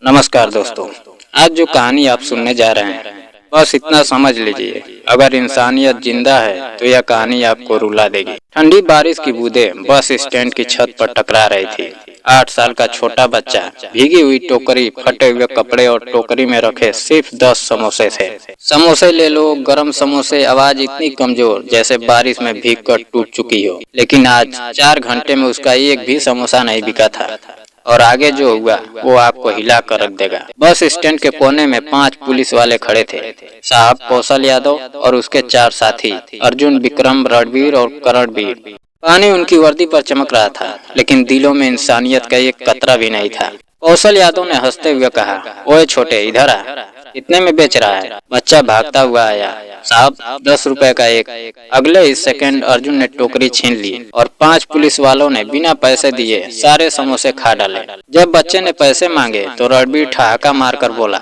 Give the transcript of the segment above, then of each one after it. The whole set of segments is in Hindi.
नमस्कार दोस्तों, आज जो कहानी आप सुनने जा रहे हैं बस इतना समझ लीजिए, अगर इंसानियत जिंदा है तो यह कहानी आपको रुला देगी। ठंडी बारिश की बूंदें बस स्टैंड की छत पर टकरा रही थी। 8 साल का छोटा बच्चा, भीगी हुई टोकरी, फटे हुए कपड़े और टोकरी में रखे सिर्फ 10 समोसे थे। समोसे ले लो, गरम समोसे। आवाज इतनी कमजोर जैसे बारिश में भीगकर टूट चुकी हो। लेकिन आज 4 घंटे में उसका एक भी समोसा नहीं बिका था और आगे जो हुआ वो आपको हिला कर रख देगा। बस स्टैंड के कोने में 5 पुलिस वाले खड़े थे। साहब कौशल यादव और उसके 4 साथी, अर्जुन, विक्रम, रणवीर और करणवीर। पानी उनकी वर्दी पर चमक रहा था, लेकिन दिलों में इंसानियत का एक कतरा भी नहीं था। कौशल यादव ने हंसते हुए कहा, ओए छोटे, इधर आ, कितने में बेच रहा है? बच्चा भागता हुआ आया, साहब 10 रुपए का एक। अगले ही सेकंड अर्जुन ने टोकरी छीन ली और 5 पुलिस वालों ने बिना पैसे दिए सारे समोसे खा डाले। जब बच्चे ने पैसे मांगे तो रणवीर ठहाका मारकर बोला,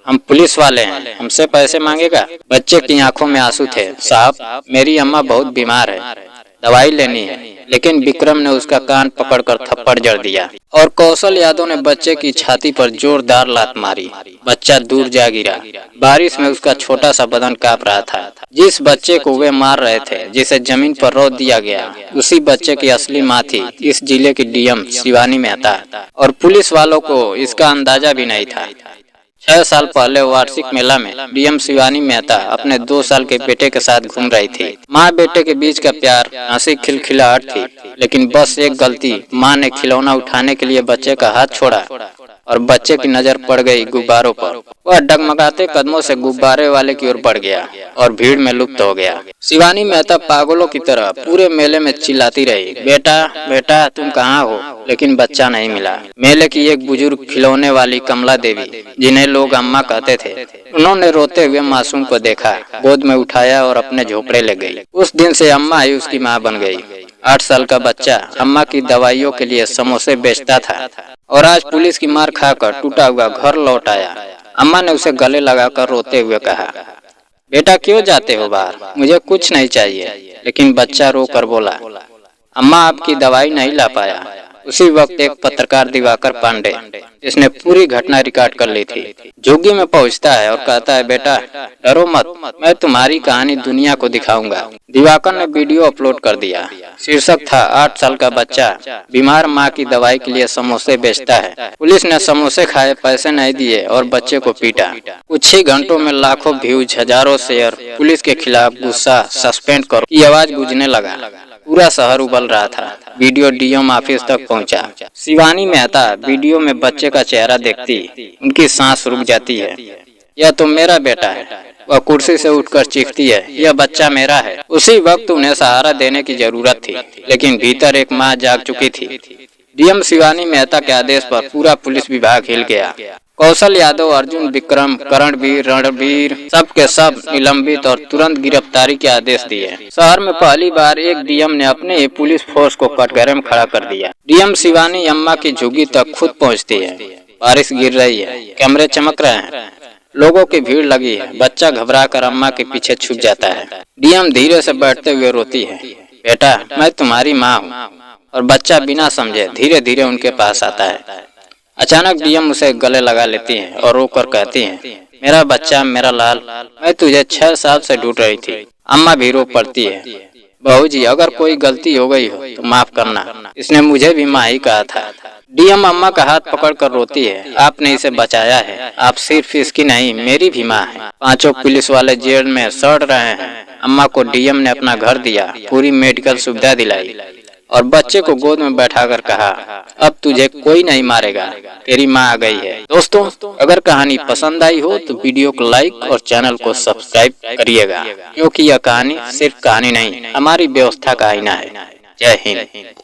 हम पुलिस वाले हैं, हमसे पैसे मांगेगा? बच्चे की आंखों में आंसू थे। साहब मेरी अम्मा बहुत बीमार है, दवाई लेनी है। लेकिन विक्रम ने उसका कान पकड़कर थप्पड़ जड़ दिया और कौशल यादव ने बच्चे की छाती पर जोरदार लात मारी। बच्चा दूर जा गिरा। बारिश में उसका छोटा सा बदन कांप रहा था। जिस बच्चे को वे मार रहे थे, जिसे जमीन पर रौंद दिया गया, उसी बच्चे की असली माँ थी इस जिले की डीएम शिवानी मेहता, और पुलिस वालों को इसका अंदाजा भी नहीं था। 6 साल पहले वार्षिक मेला में डीएम शिवानी मेहता अपने 2 साल के बेटे के साथ घूम रही थी। माँ बेटे के बीच का प्यार, हंसी, खिलखिलाहट थी। लेकिन बस एक गलती, माँ ने खिलौना उठाने के लिए बच्चे का हाथ छोड़ा और बच्चे की नजर पड़ गई गुब्बारों पर। वह डगमगाते कदमों से गुब्बारे वाले की ओर बढ़ गया और भीड़ में लुप्त हो गया। शिवानी मेहता पागलों की तरह पूरे मेले में चिल्लाती रही, बेटा बेटा तुम कहाँ हो? लेकिन बच्चा नहीं मिला। मेले की एक बुजुर्ग खिलौने वाली कमला देवी, जिन्हें लोग अम्मा कहते थे, उन्होंने रोते हुए मासूम को देखा, गोद में उठाया और अपने झोपड़े ले गई। उस दिन से अम्मा ही उसकी माँ बन गई। 8 साल का बच्चा अम्मा की दवाइयों के लिए समोसे बेचता था और आज पुलिस की मार खाकर टूटा हुआ घर लौट आया। अम्मा ने उसे गले लगाकर रोते हुए कहा, बेटा क्यों जाते हो बाहर? मुझे कुछ नहीं चाहिए। लेकिन बच्चा रो कर बोला, अम्मा आपकी दवाई नहीं ला पाया। उसी वक्त एक पत्रकार दिवाकर पांडे, जिसने पूरी घटना रिकॉर्ड कर ली थी, झुग्गी में पहुंचता है और कहता है, बेटा डरो मत, मैं तुम्हारी कहानी दुनिया को दिखाऊंगा। दिवाकर ने वीडियो अपलोड कर दिया। शीर्षक था, 8 साल का बच्चा बीमार माँ की दवाई के लिए समोसे बेचता है। पुलिस ने समोसे खाए, पैसे नहीं दिए और बच्चे को पीटा। कुछ ही घंटों में लाखों व्यूज, हजारों शेयर, पुलिस के खिलाफ गुस्सा, सस्पेंड करो की आवाज गूंजने लगा। पूरा शहर उबल रहा था। वीडियो डीएम ऑफिस तक पहुंचा। शिवानी मेहता वीडियो में बच्चे का चेहरा देखती उनकी सांस रुक जाती है। यह तो मेरा बेटा है। वह कुर्सी से उठकर चीखती है, यह बच्चा मेरा है। उसी वक्त उन्हें सहारा देने की जरूरत थी, लेकिन भीतर एक माँ जाग चुकी थी। डीएम शिवानी मेहता के आदेश पर पूरा पुलिस विभाग हिल गया। कौशल यादव, अर्जुन, विक्रम, करणवीर, रणवीर सब के सब निलंबित और तुरंत गिरफ्तारी के आदेश दिए। शहर में पहली बार एक डीएम ने अपने ही पुलिस फोर्स को कटघरे में खड़ा कर दिया। डीएम शिवानी अम्मा की झुग्गी तक खुद पहुंचती है। बारिश गिर रही है, कैमरे चमक रहे हैं, लोगों की भीड़ लगी है। बच्चा घबराकर अम्मा के पीछे छुप जाता है। डीएम धीरे से बैठते हुए रोती है, बेटा मैं तुम्हारी माँ हूँ। और बच्चा बिना समझे धीरे धीरे उनके पास आता है। अचानक डीएम उसे गले लगा लेती है और रोकर कहती है, मेरा बच्चा, मेरा लाल, मैं तुझे 6 साल से ढूंढ रही थी। अम्मा भी रो पड़ती है, बहू जी अगर कोई गलती हो गई हो तो माफ करना, इसने मुझे भी माँ ही कहा था। डीएम अम्मा का हाथ पकड़कर रोती है, आपने इसे बचाया है, आप सिर्फ इसकी नहीं मेरी भी माँ है। 5 पुलिस वाले जेल में सड़ रहे हैं। अम्मा को डीएम ने अपना घर दिया, पूरी मेडिकल सुविधा दिलाई और बच्चे को गोद में बैठाकर कहा, अब तुझे कोई नहीं मारेगा, तेरी माँ आ गई है। दोस्तों अगर कहानी पसंद आई हो तो वीडियो को लाइक और चैनल को सब्सक्राइब करिएगा, क्योंकि यह कहानी सिर्फ कहानी नहीं, हमारी व्यवस्था का आईना है। जय हिंद।